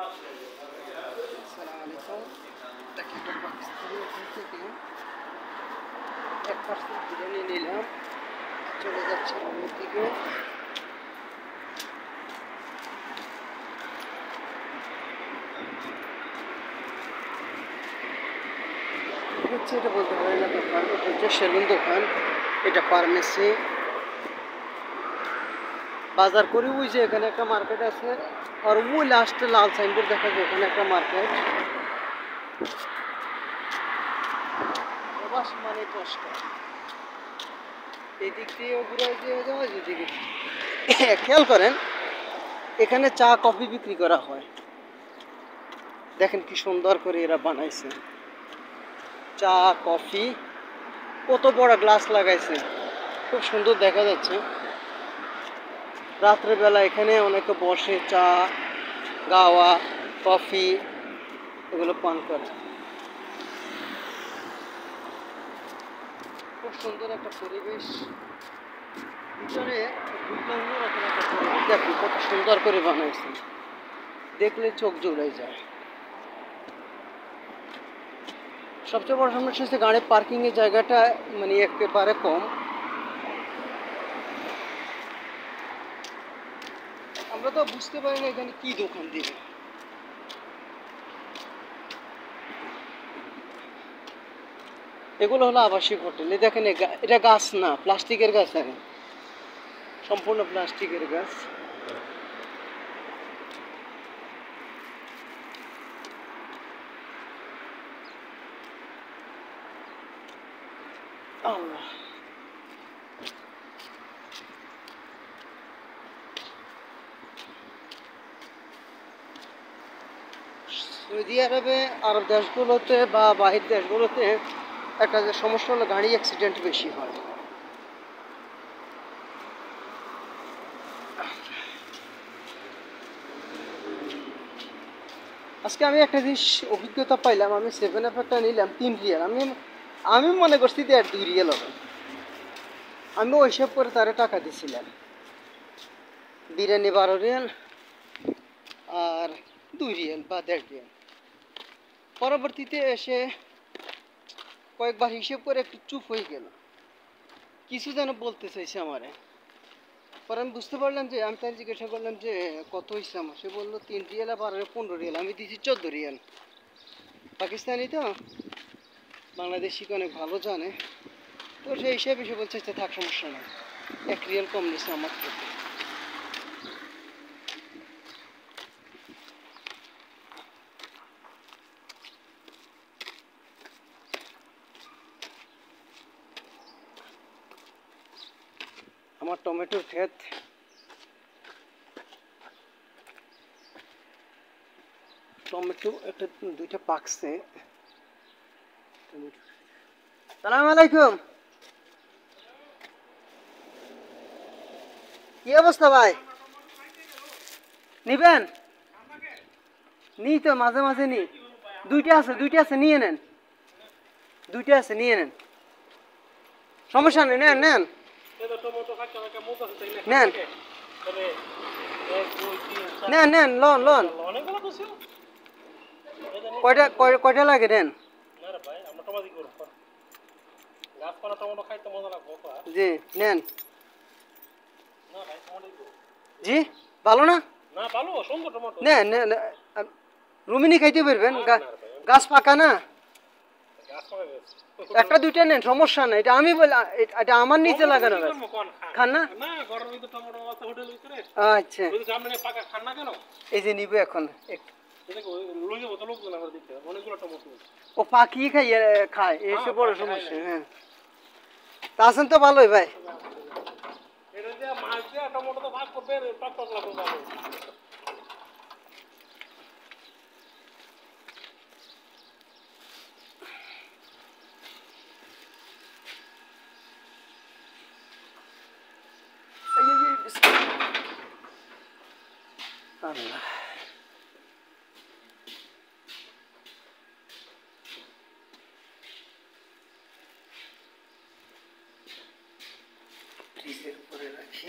আসসালামু আলাইকুম। দেখি একটা পাকিস্তানি ওখান থেকে 1% বিরিয়ানি নিলাম, চলে যাচ্ছে রুমের দিকে। হচ্ছে এটা বলতে পারি না দোকান, এটা হচ্ছে সেলুন দোকান, এটা ফার্মেসি। বাজার করি ওই যে এখানে একটা মার্কেট আছে, আর ওই লাস্টে লাল সাইনবোর্ড দেখা যায় ওখানে একটা মার্কেট। প্রবাস মানে কষ্ট, এদিক দিয়ে ঘুরে দিয়ে যাওয়া যেদিকে। খেয়াল করেন এখানে চা কফি বিক্রি করা হয়, দেখেন কি সুন্দর করে এরা বানাইছে। চা কফি কত বড় গ্লাস লাগাইছে, খুব সুন্দর দেখা যাচ্ছে। রাত্রেবেলা এখানে অনেকে বসে চা গাওয়া কফি এগুলো পান করে। খুব সুন্দর একটা পরিবেশ, ভিতরে অন্যরকম একটা পরিবেশ। দেখুন কত সুন্দর করে বানাইছে, দেখলে চোখ জুড়ে যায়। সবচেয়ে বড় সমস্যা হচ্ছে গাড়ি পার্কিং এর জায়গাটা মানে একেবারে কম। আমরা তো বুঝতে পারি না এখানে কি দোকান দিবে। এগুলো হলো আবাসিক হোটেল। দেখেন এটা গাছ না, প্লাস্টিকের গাছ, দেখেন সম্পূর্ণ প্লাস্টিকের গাছ। আল্লাহ, সৌদি আরবে আরব দেশগুলোতে বা বাহির দেশগুলোতে একটা যে সমস্যা হলো গাড়ি অ্যাক্সিডেন্ট বেশি হয়। আজকে আমি একটা জিনিস অভিজ্ঞতা পাইলাম, আমি 7 আপ একটা নিলাম 3 রিয়াল। আমি মনে করছি যে 2 রিয়াল হবে। আমি ওই হিসাব করে তারা টাকা দিছিলাম। বিরিয়ানি 12 রিয়াল আর 2 রিয়াল বা 1.5 রিয়াল। পরবর্তীতে এসে কয়েকবার হিসেব করে একটু চুপ হয়ে গেল, কিছু যেন বলতে চাইছে আমারে। পরে আমি বুঝতে পারলাম যে আমি তার জিজ্ঞাসা করলাম যে কত হয়েছে আমার, সে বললো 3 রিয়াল আর 15 রিয়াল। আমি দিয়েছি 14 রিয়াল। পাকিস্তানি তো, বাংলাদেশিকে অনেক ভালো জানে, তো সেই হিসেবে সে বলছে যে থাক সমস্যা নেই, 1 রিয়াল কম নিচ্ছে আমার থেকে। আমার টমেটোর ক্ষেত, টমেটো একটা দুইটা পাকছে। সালাম আলাইকুম, কি অবস্থা ভাই? নিবেন? নি তো মাঝে মাঝে নি। দুইটা আছে নিয়ে নেন, দুইটা আছে নিয়ে নেন, সমস্যা নেই, নেন নেন নেন নেন নেন, লোন লোন। কয়টা লাগে নেন? জি নেন। জি ভালো না? নেন নেন, রুমিনি খাইতে পারবেন, গাছ পাকা না। একটা দুইটা নেন, সমস্যা নাই। এটা আমি বলি, এটা আমার নিচে লাগানো গাছ। খান না? আচ্ছা, এই যে নিবে এখন। ও পাকিয়ে খায়, এসে বড় সমস্যা। হ্যাঁ, তা আছেন তো ভালোই ভাই। আল্লাহ, ফ্রিজের উপরে রাখি।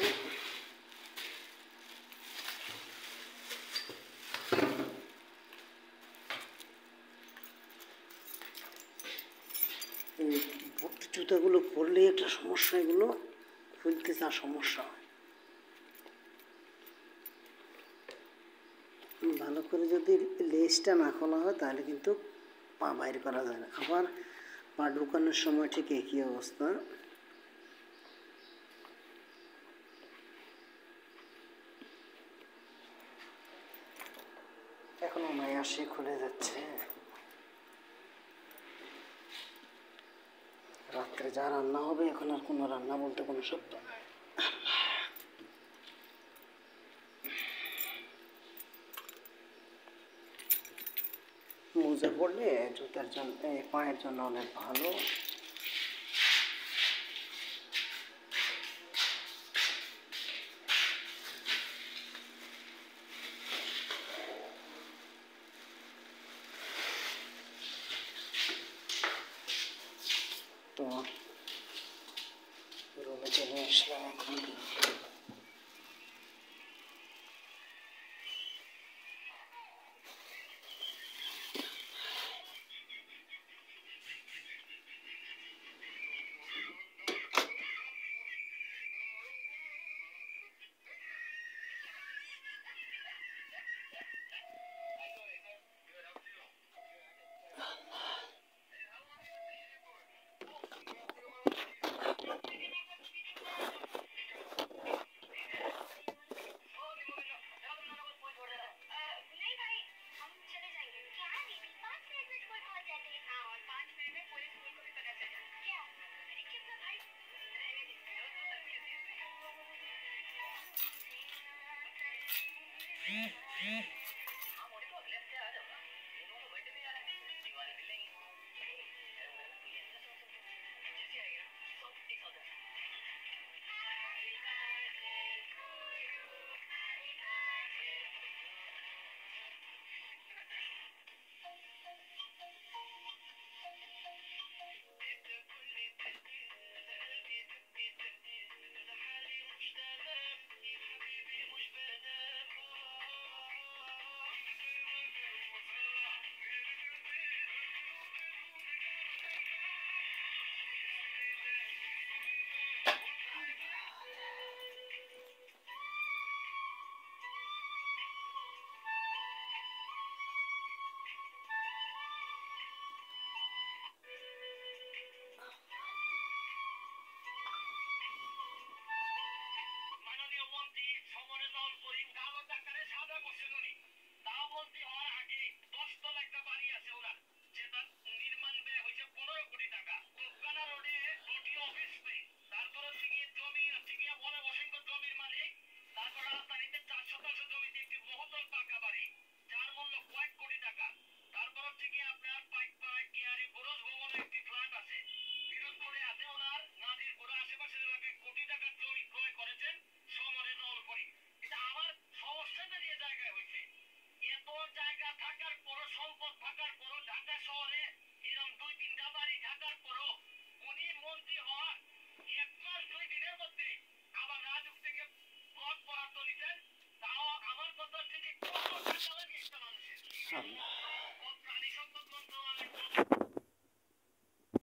জুতাগুলো পরলেই একটা সমস্যা, এগুলো খুলতে না সমস্যা। ভালো করে যদি লেসটা না খোলা হয় তাহলে কিন্তু পা বাইর করা যায় না। আবার পা ঢুকানোর সময় ঠিক একই অবস্থা। এখনো অনায়াসে খুলে যাচ্ছে। রাত্রে যা রান্না হবে, এখন আর কোনো রান্না বলতে কোনো শব্দ নাই। মোজা পরলে জুতার জন্য, পায়ের জন্য অনেক ভালো। তো রুমে চলে আসলাম এখন। আল্লাহ।